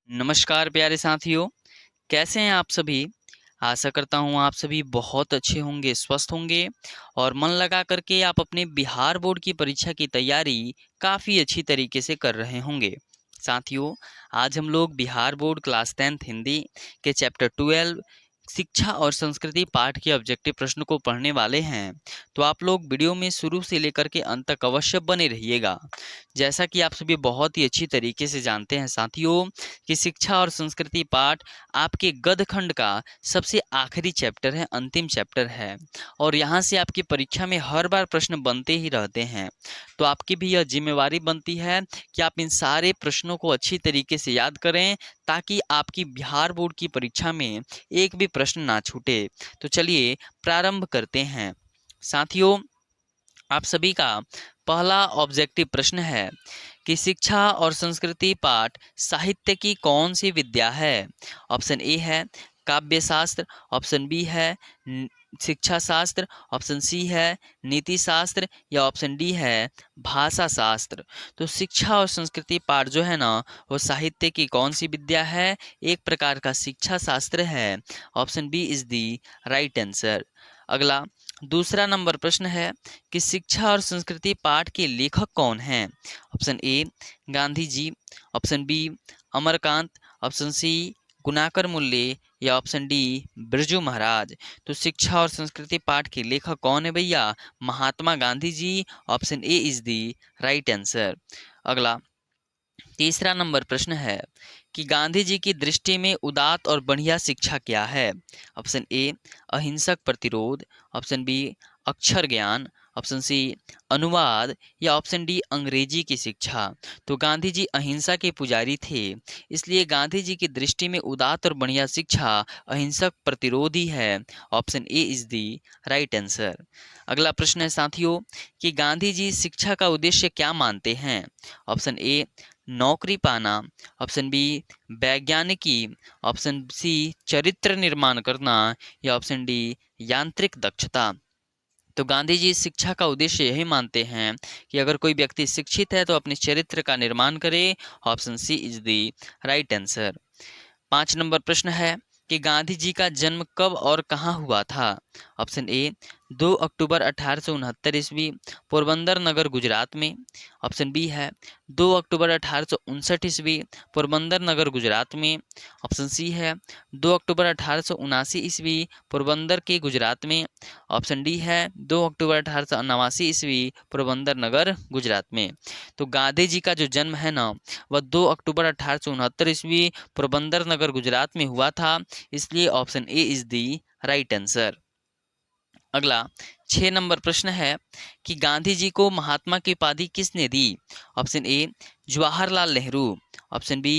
नमस्कार प्यारे साथियों, कैसे हैं आप सभी। आशा करता हूँ आप सभी बहुत अच्छे होंगे, स्वस्थ होंगे और मन लगा करके आप अपने बिहार बोर्ड की परीक्षा की तैयारी काफ़ी अच्छी तरीके से कर रहे होंगे। साथियों, आज हम लोग Bihar board class 10th Hindi के चैप्टर 12 शिक्षा और संस्कृति पाठ के ऑब्जेक्टिव प्रश्न को पढ़ने वाले हैं। तो आप लोग वीडियो में शुरू से लेकर के अंत तक अवश्य बने रहिएगा। जैसा कि आप सभी बहुत ही अच्छी तरीके से जानते हैं साथियों कि शिक्षा और संस्कृति पाठ आपके गद्य खंड का सबसे आखिरी चैप्टर है, अंतिम चैप्टर है और यहाँ से आपकी परीक्षा में हर बार प्रश्न बनते ही रहते हैं। तो आपकी भी यह जिम्मेवारी बनती है कि आप इन सारे प्रश्नों को अच्छी तरीके से याद करें ताकि आपकी बिहार बोर्ड की परीक्षा में एक भी प्रश्न ना छूटे। तो चलिए प्रारंभ करते हैं। साथियों, आप सभी का पहला ऑब्जेक्टिव प्रश्न है कि शिक्षा और संस्कृति पाठ साहित्य की कौन सी विद्या है। ऑप्शन ए है काव्य शास्त्र, ऑप्शन बी है शिक्षा शास्त्र, ऑप्शन सी है नीति शास्त्र या ऑप्शन डी है भाषा शास्त्र। तो शिक्षा और संस्कृति पाठ जो है ना वो साहित्य की कौन सी विद्या है, एक प्रकार का शिक्षा शास्त्र है। Option B is the right answer. अगला दूसरा नंबर प्रश्न है कि शिक्षा और संस्कृति पाठ के लेखक कौन हैं। Option A Gandhi ji, option B Amarkant, option C Gunakar Mulye या ऑप्शन डी बिरजू महाराज। तो शिक्षा और संस्कृति पाठ के लेखक कौन है भैया, Mahatma Gandhi ji. Option A is the right answer. अगला तीसरा नंबर प्रश्न है कि गांधी जी की दृष्टि में उदात्त और बढ़िया शिक्षा क्या है। ऑप्शन ए अहिंसक प्रतिरोध, ऑप्शन बी अक्षर ज्ञान, ऑप्शन सी अनुवाद या ऑप्शन डी अंग्रेजी की शिक्षा। तो गांधी जी अहिंसा के पुजारी थे, इसलिए गांधी जी की दृष्टि में उदात्त और बढ़िया शिक्षा अहिंसक प्रतिरोध ही है। Option A is the right answer. अगला प्रश्न है साथियों कि गांधी जी शिक्षा का उद्देश्य क्या मानते हैं। ऑप्शन ए नौकरी पाना, ऑप्शन बी वैज्ञानिकी, ऑप्शन सी चरित्र निर्माण करना या ऑप्शन डी यांत्रिक दक्षता। तो गांधी जी शिक्षा का उद्देश्य यही मानते हैं कि अगर कोई व्यक्ति शिक्षित है तो अपने चरित्र का निर्माण करे। Option C is the right answer. 5 नंबर प्रश्न है कि गांधी जी का जन्म कब और कहाँ हुआ था। ऑप्शन ए 2 अक्टूबर 1869 ईस्वी, पोरबंदर नगर गुजरात में। ऑप्शन बी है 2 अक्टूबर 1859 ईस्वी, पोरबंदर नगर गुजरात में। ऑप्शन सी है 2 अक्टूबर 1879 ईस्वी, पोरबंदर के गुजरात में। ऑप्शन डी है 2 अक्टूबर 1889 ईस्वी, पोरबंदर नगर गुजरात में। तो गांधी जी का जो जन्म है ना वह 2 अक्टूबर 1869 ईस्वी पोरबंदर नगर गुजरात में हुआ था, इसलिए option A is the right answer. अगला 6 नंबर प्रश्न है कि गांधी जी को महात्मा की उपाधि किसने दी। Option A Jawaharlal Nehru, option B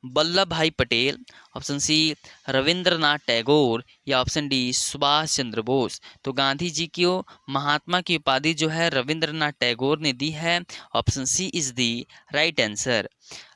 Vallabh Bhai Patel, option C Rabindranath Tagore या ऑप्शन डी सुभाष चंद्र बोस। तो गांधी जी को महात्मा की उपाधि जो है रविंद्रनाथ टैगोर ने दी है। Option C is the right answer.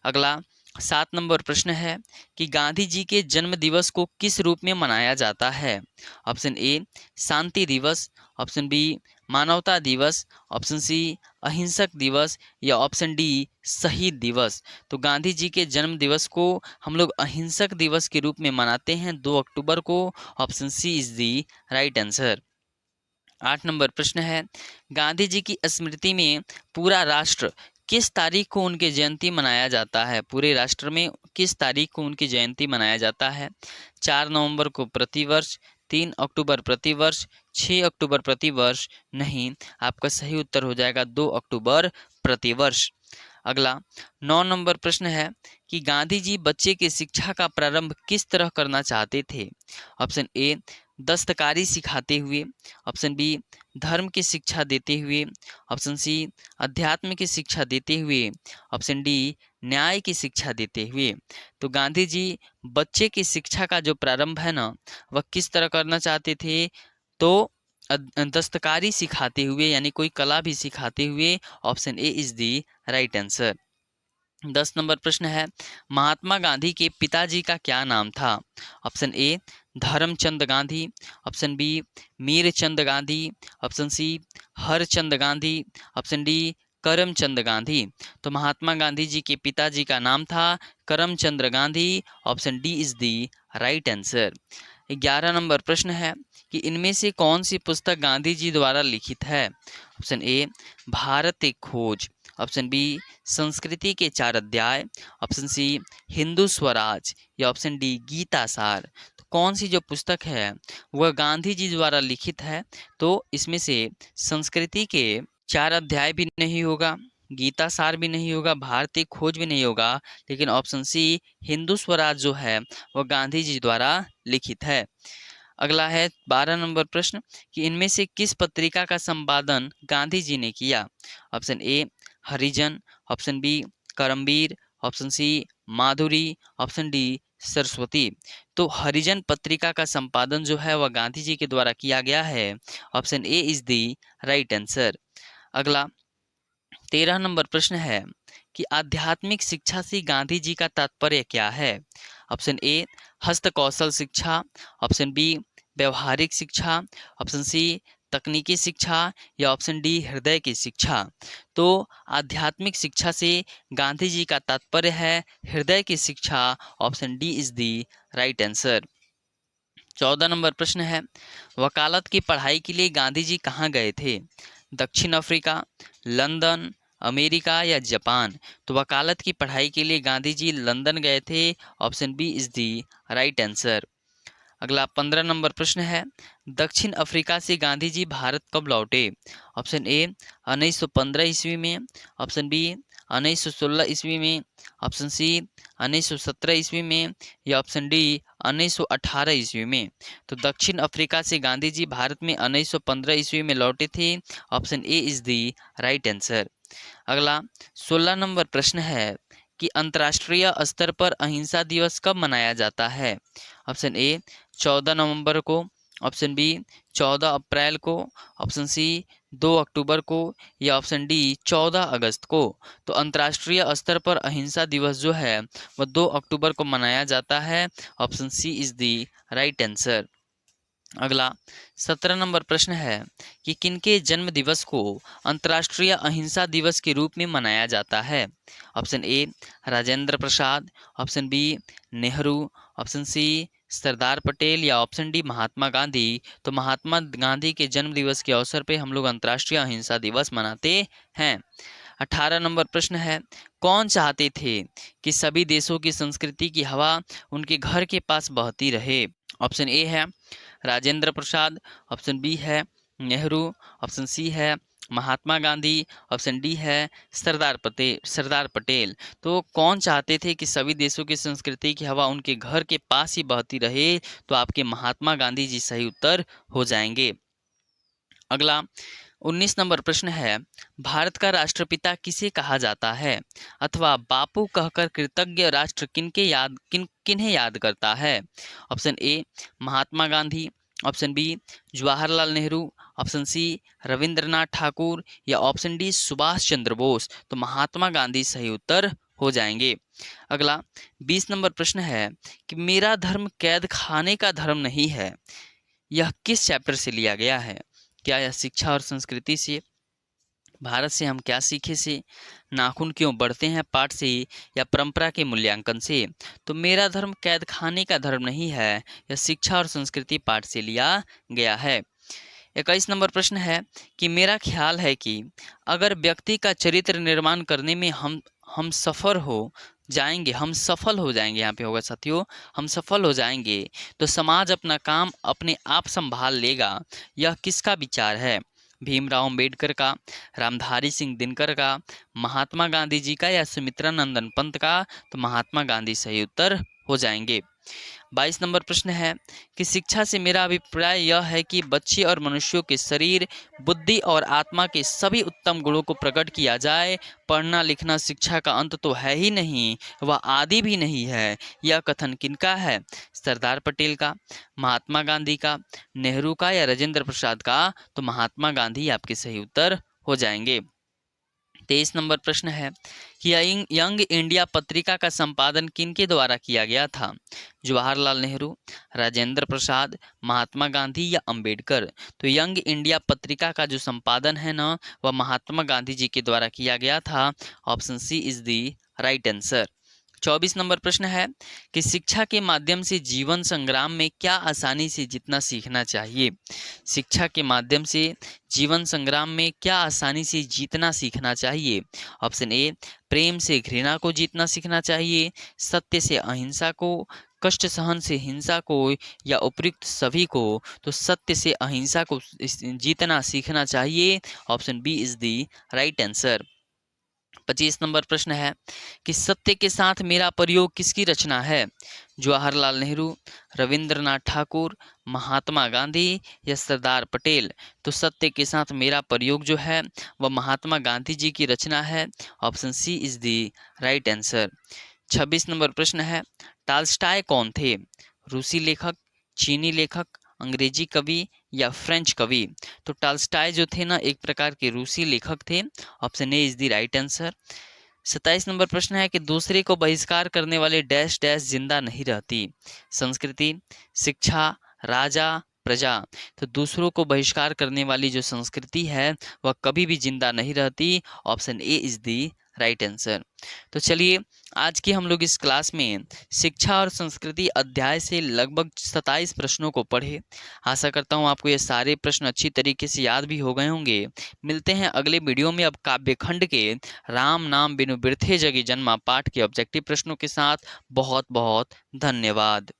अगला 7 नंबर प्रश्न है कि गांधी जी के जन्म दिवस को किस रूप में मनाया जाता है। ऑप्शन ए शांति दिवस, ऑप्शन बी मानवता दिवस, ऑप्शन सी अहिंसक दिवस या ऑप्शन डी शहीद दिवस। तो गांधी जी के जन्म दिवस को हम लोग अहिंसक दिवस के रूप में मनाते हैं 2 अक्टूबर को। Option C is the right answer. 8 नंबर प्रश्न है गांधी जी की स्मृति में पूरा राष्ट्र किस तारीख को उनकी जयंती मनाया जाता है। पूरे राष्ट्र में किस तारीख को उनकी जयंती मनाया जाता है। 4 नवंबर को प्रतिवर्ष, 3 अक्टूबर प्रतिवर्ष, 6 अक्टूबर प्रतिवर्ष। नहीं, आपका सही उत्तर हो जाएगा 2 अक्टूबर प्रतिवर्ष। अगला 9 नंबर प्रश्न है कि गांधी जी बच्चे की शिक्षा का प्रारंभ किस तरह करना चाहते थे। ऑप्शन ए दस्तकारी सिखाते हुए, ऑप्शन बी धर्म की शिक्षा देते हुए, ऑप्शन सी अध्यात्म की शिक्षा देते हुए, ऑप्शन डी न्याय की शिक्षा देते हुए। तो गांधी जी बच्चे की शिक्षा का जो प्रारंभ है ना वह किस तरह करना चाहते थे। तो दस्तकारी सिखाते हुए यानी कोई कला भी सिखाते हुए। Option A is the right answer. 10 number प्रश्न है महात्मा गांधी के पिताजी का क्या नाम था। Option A Dharamchand Gandhi, option B Mirchand Gandhi, option C Harchand Gandhi, option D Karamchand Gandhi. तो महात्मा गांधी जी के पिताजी का नाम था Karamchandra Gandhi. Option D is the right answer. 11 number प्रश्न है कि इनमें से कौन सी पुस्तक गांधी जी द्वारा लिखित है। ऑप्शन ए भारत एक खोज। ऑप्शन बी संस्कृति के 4 अध्याय। ऑप्शन सी हिंदू स्वराज या ऑप्शन डी गीता सार। तो कौन सी जो पुस्तक है वह गांधी जी द्वारा लिखित है। तो इसमें से संस्कृति के 4 अध्याय भी नहीं होगा, गीता सार भी नहीं होगा, भारतीय खोज भी नहीं होगा, लेकिन ऑप्शन सी हिंदू स्वराज जो है वह गांधी जी द्वारा लिखित है। अगला है 12 नंबर प्रश्न कि इनमें से किस पत्रिका का संपादन गांधी जी ने किया। Option A Harijan. Option B Karmaveer. Option C Madhuri. Option D Saraswati. तो हरिजन पत्रिका का संपादन जो है वह गांधी जी के द्वारा किया गया है। Option A is the right answer. अगला 13 नंबर प्रश्न है कि आध्यात्मिक शिक्षा से गांधी जी का तात्पर्य क्या है। ऑप्शन ए हस्तकौशल शिक्षा। ऑप्शन बी व्यवहारिक शिक्षा। ऑप्शन सी तकनीकी शिक्षा या ऑप्शन डी हृदय की शिक्षा। तो आध्यात्मिक शिक्षा से गांधी जी का तात्पर्य है हृदय की शिक्षा। Option D is the right answer. 14 number प्रश्न है वकालत की पढ़ाई के लिए गांधी जी कहाँ गए थे। दक्षिण अफ्रीका, लंदन, अमेरिका या जापान। तो वकालत की पढ़ाई के लिए गांधी जी लंदन गए थे। Option B is the right answer. अगला 15 नंबर प्रश्न है दक्षिण अफ्रीका से गांधी जी भारत कब लौटे। ऑप्शन ए 1915 ईस्वी में। ऑप्शन बी 1916 ईस्वी में। ऑप्शन सी 1917 ईस्वी में या ऑप्शन डी 1918 ईस्वी में। तो दक्षिण अफ्रीका से गांधी जी भारत में 1915 ईस्वी में लौटे थे। Option A is the right answer. अगला 16 नंबर प्रश्न है कि अंतर्राष्ट्रीय स्तर पर अहिंसा दिवस कब मनाया जाता है। ऑप्शन ए 14 नवंबर को। ऑप्शन बी 14 अप्रैल को। ऑप्शन सी 2 अक्टूबर को या ऑप्शन डी 14 अगस्त को। तो अंतर्राष्ट्रीय स्तर पर अहिंसा दिवस जो है वह 2 अक्टूबर को मनाया जाता है। Option C is the right answer. अगला 17 नंबर प्रश्न है कि किनके जन्म दिवस को अंतर्राष्ट्रीय अहिंसा दिवस के रूप में मनाया जाता है। Option A Rajendra Prasad. Option B Nehru. Option C Sardar Patel या ऑप्शन डी महात्मा गांधी। तो महात्मा गांधी के जन्म दिवस के अवसर पे हम लोग अंतर्राष्ट्रीय अहिंसा दिवस मनाते हैं। 18 नंबर प्रश्न है कौन चाहते थे कि सभी देशों की संस्कृति की हवा उनके घर के पास बहती रहे। ऑप्शन ए है राजेंद्र प्रसाद। ऑप्शन बी है नेहरू। ऑप्शन सी है महात्मा गांधी। ऑप्शन डी है सरदार पटेल। तो कौन चाहते थे कि सभी देशों की संस्कृति की हवा उनके घर के पास ही बहती रहे। तो आपके महात्मा गांधी जी सही उत्तर हो जाएंगे। अगला 19 नंबर प्रश्न है भारत का राष्ट्रपिता किसे कहा जाता है अथवा बापू कहकर कृतज्ञ राष्ट्र किन्हें याद करता है। Option A Mahatma Gandhi. Option B Jawaharlal Nehru. Option C Rabindranath Thakur या ऑप्शन डी सुभाष चंद्र बोस। तो महात्मा गांधी सही उत्तर हो जाएंगे। अगला 20 नंबर प्रश्न है कि मेरा धर्म कैद खाने का धर्म नहीं है, यह किस चैप्टर से लिया गया है। क्या यह शिक्षा और संस्कृति से, भारत से हम क्या सीखे से, नाखून क्यों बढ़ते हैं पाठ से या परंपरा के मूल्यांकन से। तो मेरा धर्म कैद खाने का धर्म नहीं है, यह शिक्षा और संस्कृति पाठ से लिया गया है। 21 नंबर प्रश्न है कि मेरा ख्याल है कि अगर व्यक्ति का चरित्र निर्माण करने में हम सफल हो जाएंगे, यहाँ पे होगा साथियों, हम सफल हो जाएंगे तो समाज अपना काम अपने आप संभाल लेगा। यह किसका विचार है। भीमराव अम्बेडकर का, रामधारी सिंह दिनकर का, महात्मा गांधी जी का या सुमित्रा नंदन पंत का। तो महात्मा गांधी सही उत्तर हो जाएंगे। 22 नंबर प्रश्न है कि शिक्षा से मेरा अभिप्राय यह है कि बच्चे और मनुष्यों के शरीर, बुद्धि और आत्मा के सभी उत्तम गुणों को प्रकट किया जाए। पढ़ना लिखना शिक्षा का अंत तो है ही नहीं, वह आदि भी नहीं है। यह कथन किनका है। सरदार पटेल का, महात्मा गांधी का, नेहरू का या राजेंद्र प्रसाद का। तो महात्मा गांधी आपके सही उत्तर हो जाएंगे। 23 नंबर प्रश्न है कि यंग यंग इंडिया पत्रिका का संपादन किनके द्वारा किया गया था? जवाहरलाल नेहरू, राजेंद्र प्रसाद, महात्मा गांधी या अंबेडकर? तो यंग इंडिया पत्रिका का जो संपादन है ना, वह महात्मा गांधी जी के द्वारा किया गया था। Option C is the right answer. 24 नंबर प्रश्न है कि शिक्षा के माध्यम से जीवन संग्राम में क्या आसानी से जीतना सीखना चाहिए? शिक्षा के माध्यम से जीवन संग्राम में क्या आसानी से जीतना सीखना चाहिए? ऑप्शन ए, प्रेम से घृणा को जीतना सीखना चाहिए, सत्य से अहिंसा को, कष्ट सहन से हिंसा को, या उपयुक्त सभी को? तो सत्य से अहिंसा को जीतना सीखना चाहिए। Option B is the right answer. 25 नंबर प्रश्न है कि सत्य के साथ मेरा प्रयोग किसकी रचना है? जवाहरलाल नेहरू, रविंद्रनाथ ठाकुर, महात्मा गांधी या सरदार पटेल? तो सत्य के साथ मेरा प्रयोग जो है वह महात्मा गांधी जी की रचना है। Option C is the right answer. 26 नंबर प्रश्न है टॉल्स्टॉय कौन थे? रूसी लेखक, चीनी लेखक, अंग्रेजी कवि या फ्रेंच कवि? तो टॉल्स्टॉय जो थे ना, एक प्रकार के रूसी लेखक थे। Option A is the right answer. 27 number प्रश्न है कि दूसरे को बहिष्कार करने वाले डैश डैश जिंदा नहीं रहती? संस्कृति, शिक्षा, राजा, प्रजा? तो दूसरों को बहिष्कार करने वाली जो संस्कृति है वह कभी भी जिंदा नहीं रहती। Option A is the right answer. तो चलिए, आज की हम लोग इस क्लास में शिक्षा और संस्कृति अध्याय से लगभग 27 प्रश्नों को पढ़े। आशा करता हूँ आपको ये सारे प्रश्न अच्छी तरीके से याद भी हो गए होंगे। मिलते हैं अगले वीडियो में अब काव्यखंड के राम नाम बिनु बिरथे जगी जन्मा पाठ के ऑब्जेक्टिव प्रश्नों के साथ। बहुत बहुत धन्यवाद।